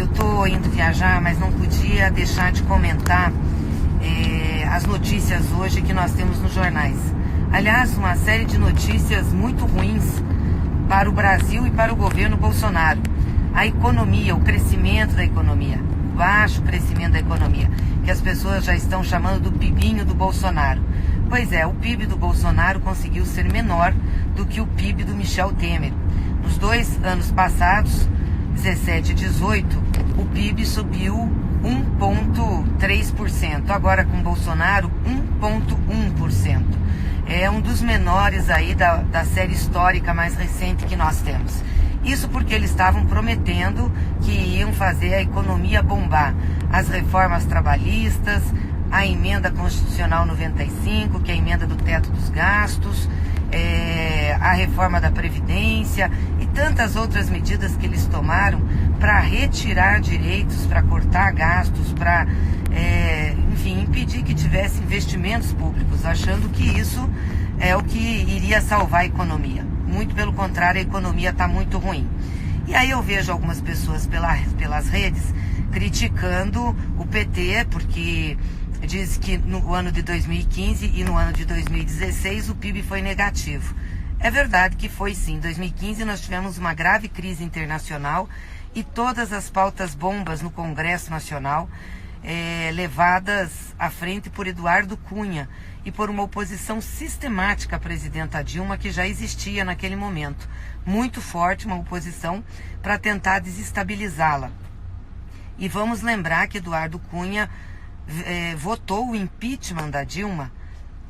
Eu tô indo viajar, mas não podia deixar de comentar as notícias hoje que nós temos nos jornais. Aliás, uma série de notícias muito ruins para o Brasil e para o governo Bolsonaro. A economia, o crescimento da economia, o baixo crescimento da economia, que as pessoas já estão chamando do PIBinho do Bolsonaro. Pois é, o PIB do Bolsonaro conseguiu ser menor do que o PIB do Michel Temer. Nos 2 anos passados, 17 e 18, o PIB subiu 1,3%. Agora com Bolsonaro, 1,1%. É um dos menores aí da série histórica mais recente que nós temos. Isso porque eles estavam prometendo que iam fazer a economia bombar. As reformas trabalhistas, a emenda constitucional 95, que é a emenda do teto dos gastos, a reforma da Previdência e tantas outras medidas que eles tomaram para retirar direitos, para cortar gastos, para, enfim, impedir que tivesse investimentos públicos, achando que isso é o que iria salvar a economia. Muito pelo contrário, a economia está muito ruim. E aí eu vejo algumas pessoas pelas redes criticando o PT, porque diz que no ano de 2015 e no ano de 2016 o PIB foi negativo. É verdade que foi sim. Em 2015 nós tivemos uma grave crise internacional e todas as pautas bombas no Congresso Nacional levadas à frente por Eduardo Cunha e por uma oposição sistemática à presidenta Dilma, que já existia naquele momento. Muito forte, uma oposição para tentar desestabilizá-la. E vamos lembrar que Eduardo Cunha votou o impeachment da Dilma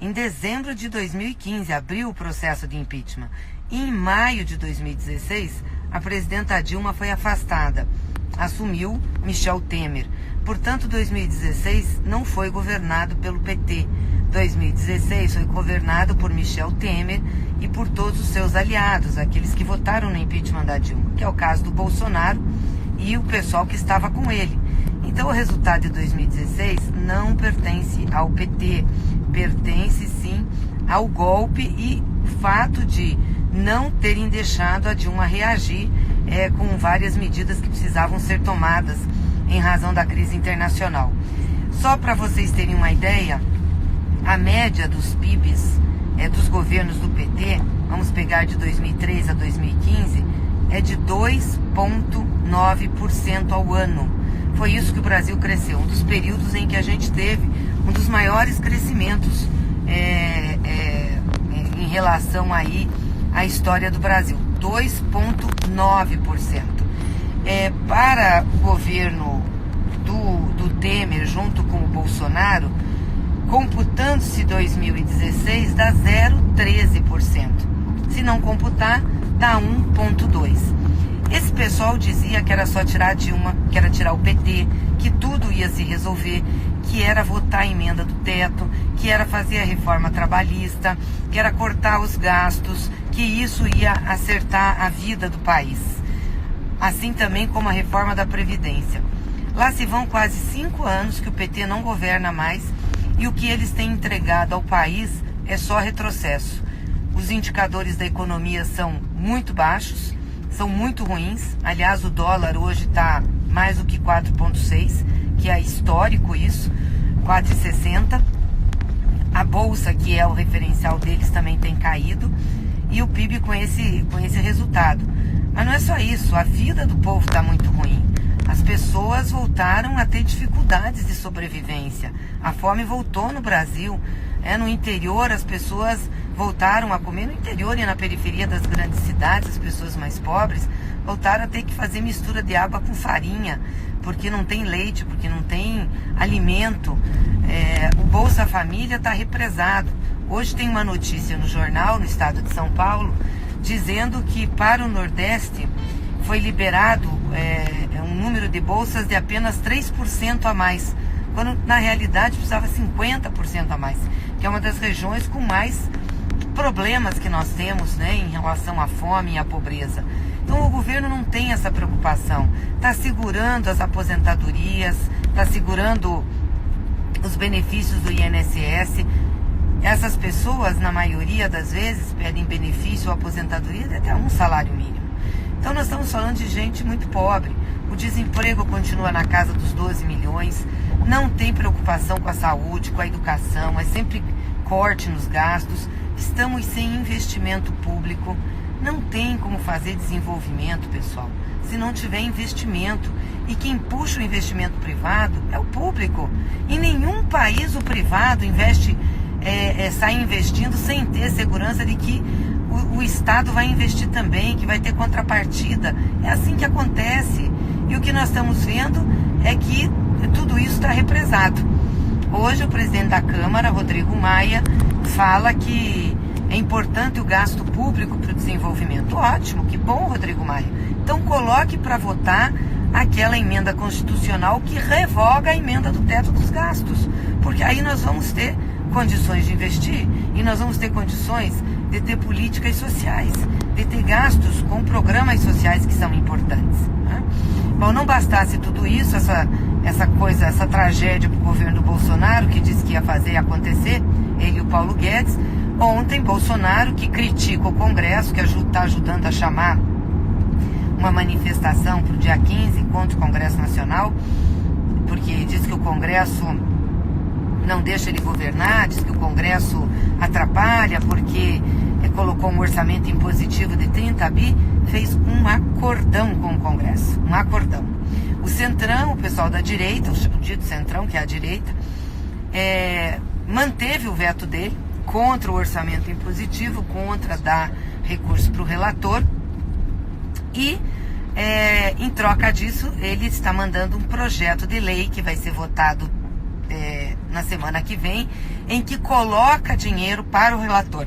em dezembro de 2015, abriu o processo de impeachment. E em maio de 2016, a presidenta Dilma foi afastada. Assumiu Michel Temer. Portanto, 2016 não foi governado pelo PT. 2016 foi governado por Michel Temer e por todos os seus aliados, aqueles que votaram no impeachment da Dilma, que é o caso do Bolsonaro e o pessoal que estava com ele. Então o resultado de 2016 não pertence ao PT, pertence sim ao golpe e o fato de não terem deixado a Dilma reagir com várias medidas que precisavam ser tomadas em razão da crise internacional. Só para vocês terem uma ideia, a média dos PIBs dos governos do PT, vamos pegar de 2003 a 2015, é de 2,9% ao ano. Foi isso que o Brasil cresceu, um dos períodos em que a gente teve um dos maiores crescimentos em relação aí à história do Brasil, 2,9%. Para o governo do Temer junto com o Bolsonaro, computando-se 2016, dá 0,13%. Se não computar, dá 1,2%. Esse pessoal dizia que era só tirar a Dilma, que era tirar o PT, que tudo ia se resolver, que era votar a emenda do teto, que era fazer a reforma trabalhista, que era cortar os gastos, que isso ia acertar a vida do país. Assim também como a reforma da Previdência. Lá se vão quase 5 anos que o PT não governa mais e o que eles têm entregado ao país é só retrocesso. Os indicadores da economia são muito baixos, são muito ruins. Aliás, o dólar hoje está mais do que 4,6, que é histórico isso, 4,60. A bolsa, que é o referencial deles, também tem caído. E o PIB com esse resultado. Mas não é só isso, a vida do povo está muito ruim. As pessoas voltaram a ter dificuldades de sobrevivência. A fome voltou no Brasil. No interior, as pessoas voltaram a comer. No interior e na periferia das grandes cidades, as pessoas mais pobres voltaram a ter que fazer mistura de água com farinha, porque não tem leite, porque não tem alimento. O Bolsa Família está represado. Hoje tem uma notícia no jornal, no estado de São Paulo, dizendo que para o Nordeste foi liberado um número de bolsas de apenas 3% a mais, quando na realidade precisava 50% a mais, que é uma das regiões com mais problemas que nós temos, em relação à fome e à pobreza. Então o governo não tem essa preocupação, está segurando as aposentadorias, está segurando os benefícios do INSS. Essas pessoas, na maioria das vezes, pedem benefício ou aposentadoria de até um salário mínimo. Então nós estamos falando de gente muito pobre. O desemprego continua na casa dos 12 milhões, não tem preocupação com a saúde, com a educação, é sempre corte nos gastos, estamos sem investimento público, não tem como fazer desenvolvimento, pessoal, se não tiver investimento. E quem puxa o investimento privado é o público. Em nenhum país o privado sai investindo sem ter segurança de que o Estado vai investir também, que vai ter contrapartida. É assim que acontece. E o que nós estamos vendo é que tudo isso está represado. Hoje o presidente da Câmara, Rodrigo Maia, fala que é importante o gasto público para o desenvolvimento. Ótimo, que bom, Rodrigo Maia. Então coloque para votar aquela emenda constitucional que revoga a emenda do teto dos gastos. Porque aí nós vamos ter condições de investir e nós vamos ter condições de ter políticas sociais, de ter gastos com programas sociais que são importantes, né? Bom, não bastasse tudo isso, essa tragédia para o governo do Bolsonaro, que disse que ia fazer acontecer, ele e o Paulo Guedes. Ontem, Bolsonaro, que critica o Congresso, que está ajudando a chamar uma manifestação para o dia 15 contra o Congresso Nacional, porque diz que o Congresso não deixa ele governar, diz que o Congresso atrapalha porque colocou um orçamento impositivo de 30 bi, fez um acordão com o Congresso, um acordão. O Centrão, o pessoal da direita, o dito Centrão, que é a direita, manteve o veto dele contra o orçamento impositivo, contra dar recurso para o relator e, em troca disso, ele está mandando um projeto de lei que vai ser votado na semana que vem, em que coloca dinheiro para o relator,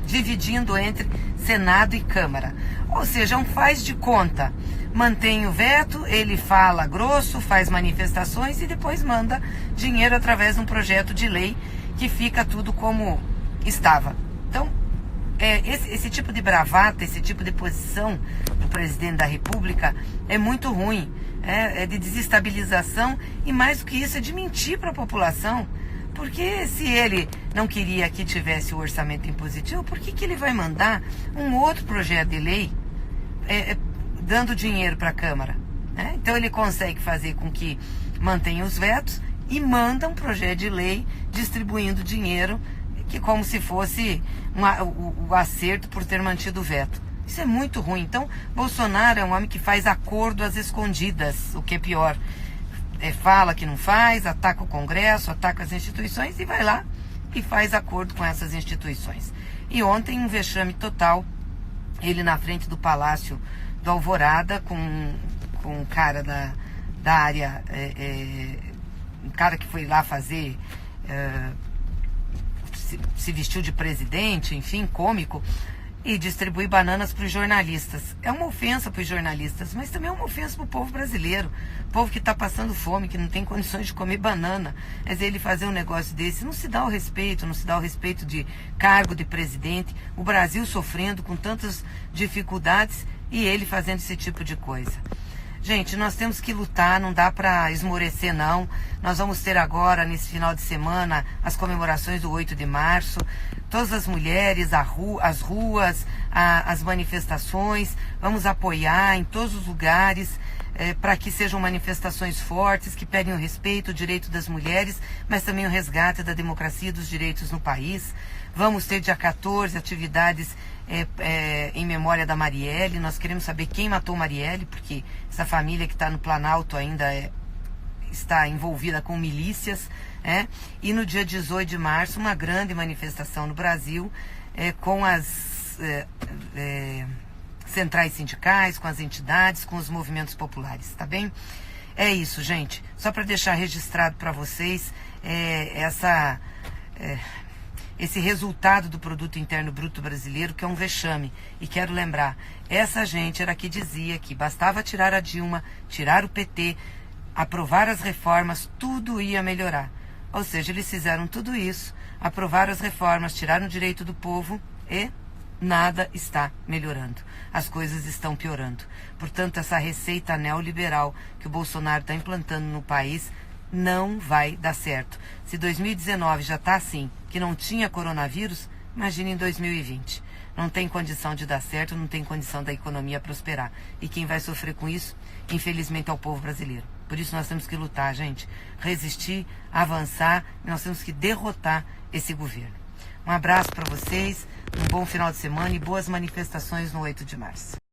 dividindo entre Senado e Câmara. Ou seja, um faz de conta. Mantém o veto, ele fala grosso, faz manifestações e depois manda dinheiro através de um projeto de lei que fica tudo como estava. Então, esse tipo de bravata, esse tipo de posição do presidente da República é muito ruim. É de desestabilização e, mais do que isso, é de mentir para a população. Porque se ele não queria que tivesse o orçamento impositivo, por que ele vai mandar um outro projeto de lei dando dinheiro para a Câmara? Então ele consegue fazer com que mantenha os vetos e manda um projeto de lei distribuindo dinheiro, que como se fosse o acerto por ter mantido o veto. Isso é muito ruim. Então, Bolsonaro é um homem que faz acordo às escondidas, o que é pior. Fala que não faz, ataca o Congresso, ataca as instituições e vai lá e faz acordo com essas instituições. E ontem um vexame total, ele na frente do Palácio do Alvorada, com um cara da área, um cara que foi lá fazer, se vestiu de presidente, enfim, cômico, e distribuir bananas para os jornalistas. É uma ofensa para os jornalistas, mas também é uma ofensa para o povo brasileiro. O povo que está passando fome, que não tem condições de comer banana. Mas ele fazer um negócio desse, não se dá o respeito, não se dá o respeito de cargo de presidente. O Brasil sofrendo com tantas dificuldades e ele fazendo esse tipo de coisa. Gente, nós temos que lutar, não dá para esmorecer não. Nós vamos ter agora, nesse final de semana, as comemorações do 8 de março. Todas as mulheres, as ruas, as manifestações. Vamos apoiar em todos os lugares para que sejam manifestações fortes, que peguem o respeito, o direito das mulheres, mas também o resgate da democracia e dos direitos no país. Vamos ter dia 14 atividades em memória da Marielle. Nós queremos saber quem matou Marielle, porque essa família que está no Planalto ainda está envolvida com milícias. E no dia 18 de março, uma grande manifestação no Brasil, com as centrais sindicais, com as entidades, com os movimentos populares, tá bem? É isso, gente. Só para deixar registrado para vocês esse resultado do Produto Interno Bruto brasileiro, que é um vexame. E quero lembrar, essa gente era que dizia que bastava tirar a Dilma, tirar o PT, aprovar as reformas, tudo ia melhorar. Ou seja, eles fizeram tudo isso, aprovaram as reformas, tiraram o direito do povo e nada está melhorando. As coisas estão piorando. Portanto, essa receita neoliberal que o Bolsonaro está implantando no país não vai dar certo. Se 2019 já está assim, que não tinha coronavírus, imagine em 2020. não tem condição de dar certo, não tem condição da economia prosperar. E quem vai sofrer com isso, infelizmente, é o povo brasileiro. Por isso nós temos que lutar, gente, resistir, avançar, nós temos que derrotar esse governo. Um abraço para vocês, um bom final de semana e boas manifestações no 8 de março.